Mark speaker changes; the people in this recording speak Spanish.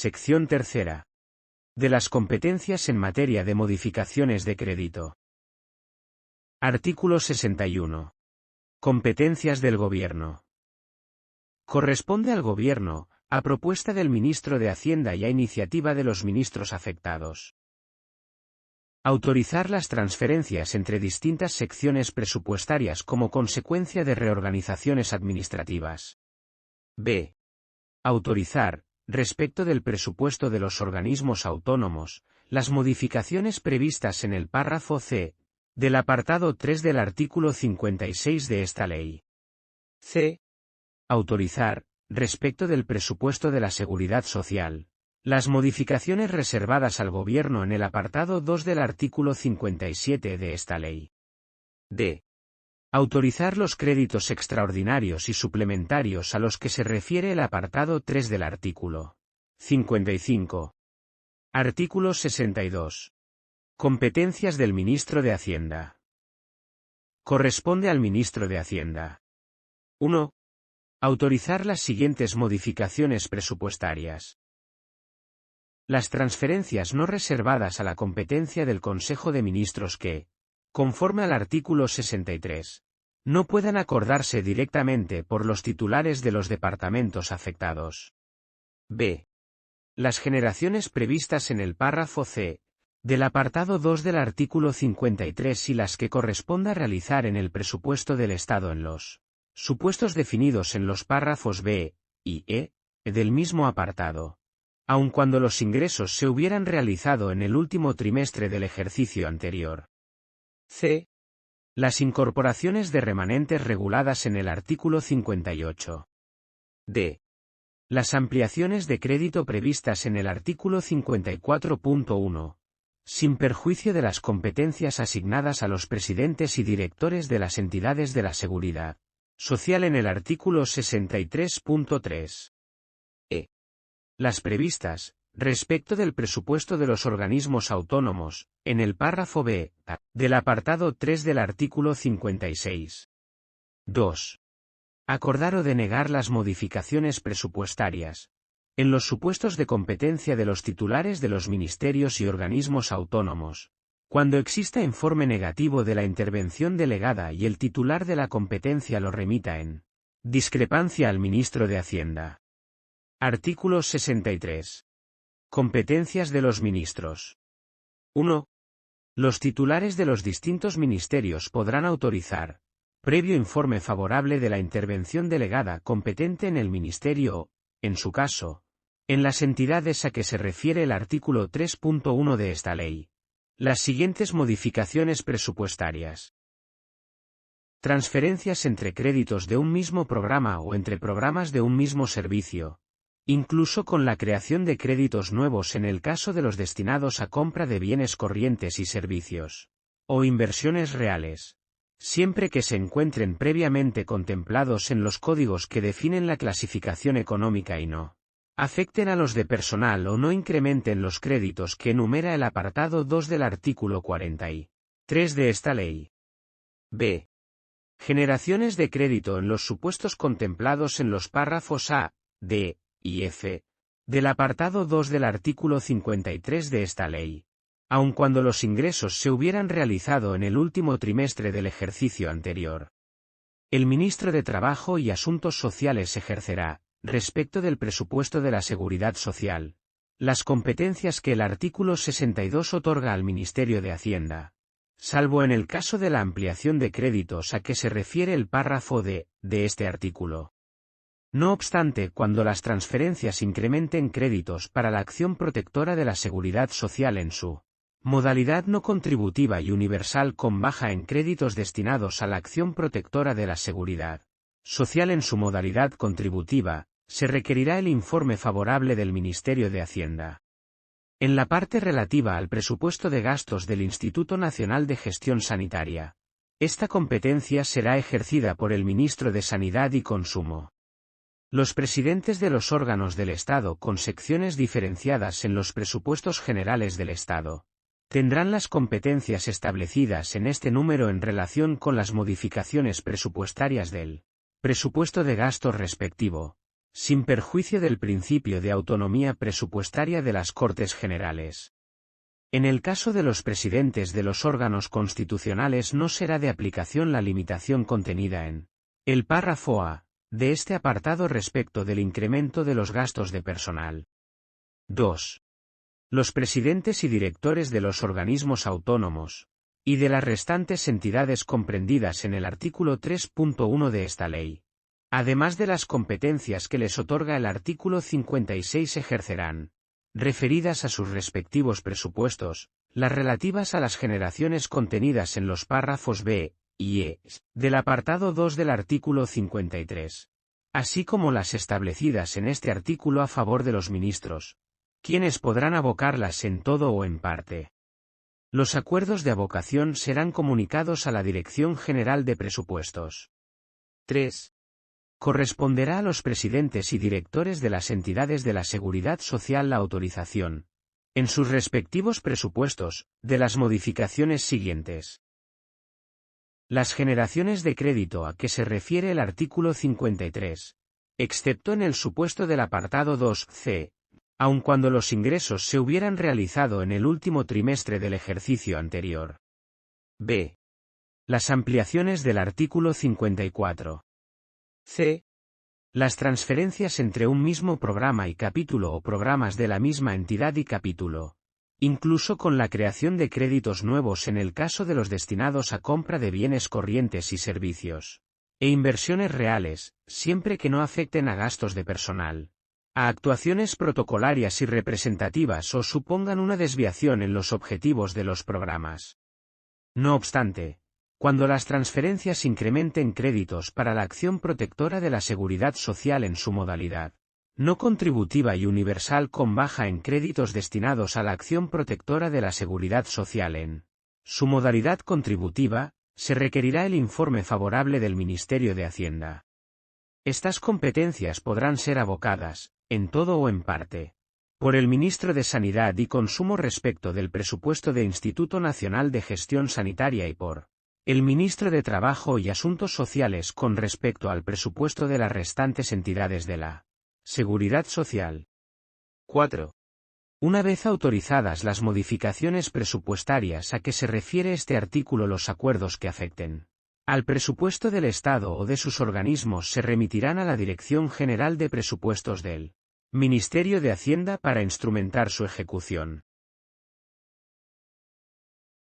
Speaker 1: Sección tercera. De las competencias en materia de modificaciones de crédito. Artículo 61. Competencias del Gobierno. Corresponde al Gobierno, a propuesta del Ministro de Hacienda y a iniciativa de los ministros afectados, autorizar las transferencias entre distintas secciones presupuestarias como consecuencia de reorganizaciones administrativas. B. Autorizar, respecto del presupuesto de los organismos autónomos, las modificaciones previstas en el párrafo C del apartado 3 del artículo 56 de esta ley. C. Autorizar, respecto del presupuesto de la Seguridad Social, las modificaciones reservadas al Gobierno en el apartado 2 del artículo 57 de esta ley. D. Autorizar los créditos extraordinarios y suplementarios a los que se refiere el apartado 3 del artículo 55. Artículo 62. Competencias del Ministro de Hacienda. Corresponde al Ministro de Hacienda. 1. Autorizar las siguientes modificaciones presupuestarias. Las transferencias no reservadas a la competencia del Consejo de Ministros que, conforme al artículo 63, no puedan acordarse directamente por los titulares de los departamentos afectados. B. Las generaciones previstas en el párrafo C del apartado 2 del artículo 53 y las que corresponda realizar en el presupuesto del Estado en los supuestos definidos en los párrafos B y E del mismo apartado, aun cuando los ingresos se hubieran realizado en el último trimestre del ejercicio anterior. C. Las incorporaciones de remanentes reguladas en el artículo 58. D. Las ampliaciones de crédito previstas en el artículo 54.1, sin perjuicio de las competencias asignadas a los presidentes y directores de las entidades de la Seguridad Social en el artículo 63.3. E. Las previstas, respecto del presupuesto de los organismos autónomos, en el párrafo B del apartado 3 del artículo 56. 2. Acordar o denegar las modificaciones presupuestarias, en los supuestos de competencia de los titulares de los ministerios y organismos autónomos, cuando exista informe negativo de la intervención delegada y el titular de la competencia lo remita en discrepancia al Ministro de Hacienda. Artículo 63. Competencias de los ministros. 1. Los titulares de los distintos ministerios podrán autorizar, previo informe favorable de la intervención delegada competente en el ministerio o, en su caso, en las entidades a que se refiere el artículo 3.1 de esta ley, las siguientes modificaciones presupuestarias. Transferencias entre créditos de un mismo programa o entre programas de un mismo servicio, incluso con la creación de créditos nuevos en el caso de los destinados a compra de bienes corrientes y servicios, o inversiones reales, siempre que se encuentren previamente contemplados en los códigos que definen la clasificación económica y no afecten a los de personal o no incrementen los créditos que enumera el apartado 2 del artículo 43 de esta ley. B. Generaciones de crédito en los supuestos contemplados en los párrafos A, D y F del apartado 2 del artículo 53 de esta ley, aun cuando los ingresos se hubieran realizado en el último trimestre del ejercicio anterior. El Ministro de Trabajo y Asuntos Sociales ejercerá, respecto del presupuesto de la Seguridad Social, las competencias que el artículo 62 otorga al Ministerio de Hacienda, salvo en el caso de la ampliación de créditos a que se refiere el párrafo D de este artículo. No obstante, cuando las transferencias incrementen créditos para la acción protectora de la Seguridad Social en su modalidad no contributiva y universal con baja en créditos destinados a la acción protectora de la Seguridad Social en su modalidad contributiva, se requerirá el informe favorable del Ministerio de Hacienda. En la parte relativa al presupuesto de gastos del Instituto Nacional de Gestión Sanitaria, esta competencia será ejercida por el Ministro de Sanidad y Consumo. Los presidentes de los órganos del Estado con secciones diferenciadas en los presupuestos generales del Estado tendrán las competencias establecidas en este número en relación con las modificaciones presupuestarias del presupuesto de gastos respectivo, sin perjuicio del principio de autonomía presupuestaria de las Cortes Generales. En el caso de los presidentes de los órganos constitucionales no será de aplicación la limitación contenida en el párrafo A de este apartado respecto del incremento de los gastos de personal. 2. Los presidentes y directores de los organismos autónomos, y de las restantes entidades comprendidas en el artículo 3.1 de esta ley, además de las competencias que les otorga el artículo 56, ejercerán, referidas a sus respectivos presupuestos, las relativas a las generaciones contenidas en los párrafos B y E del apartado 2 del artículo 53, así como las establecidas en este artículo a favor de los ministros, quienes podrán abocarlas en todo o en parte. Los acuerdos de abocación serán comunicados a la Dirección General de Presupuestos. 3. Corresponderá a los presidentes y directores de las entidades de la Seguridad Social la autorización, en sus respectivos presupuestos, de las modificaciones siguientes. Las generaciones de crédito a que se refiere el artículo 53, excepto en el supuesto del apartado 2c, aun cuando los ingresos se hubieran realizado en el último trimestre del ejercicio anterior. B. Las ampliaciones del artículo 54. C. Las transferencias entre un mismo programa y capítulo o programas de la misma entidad y capítulo, incluso con la creación de créditos nuevos en el caso de los destinados a compra de bienes corrientes y servicios, e inversiones reales, siempre que no afecten a gastos de personal, a actuaciones protocolarias y representativas o supongan una desviación en los objetivos de los programas. No obstante, cuando las transferencias incrementen créditos para la acción protectora de la seguridad social en su modalidad no contributiva y universal con baja en créditos destinados a la acción protectora de la seguridad social en su modalidad contributiva, se requerirá el informe favorable del Ministerio de Hacienda. Estas competencias podrán ser abocadas, en todo o en parte, por el Ministro de Sanidad y Consumo respecto del presupuesto de Instituto Nacional de Gestión Sanitaria y por el Ministro de Trabajo y Asuntos Sociales con respecto al presupuesto de las restantes entidades de la Seguridad Social. 4. Una vez autorizadas las modificaciones presupuestarias a que se refiere este artículo, los acuerdos que afecten al presupuesto del Estado o de sus organismos se remitirán a la Dirección General de Presupuestos del Ministerio de Hacienda para instrumentar su ejecución.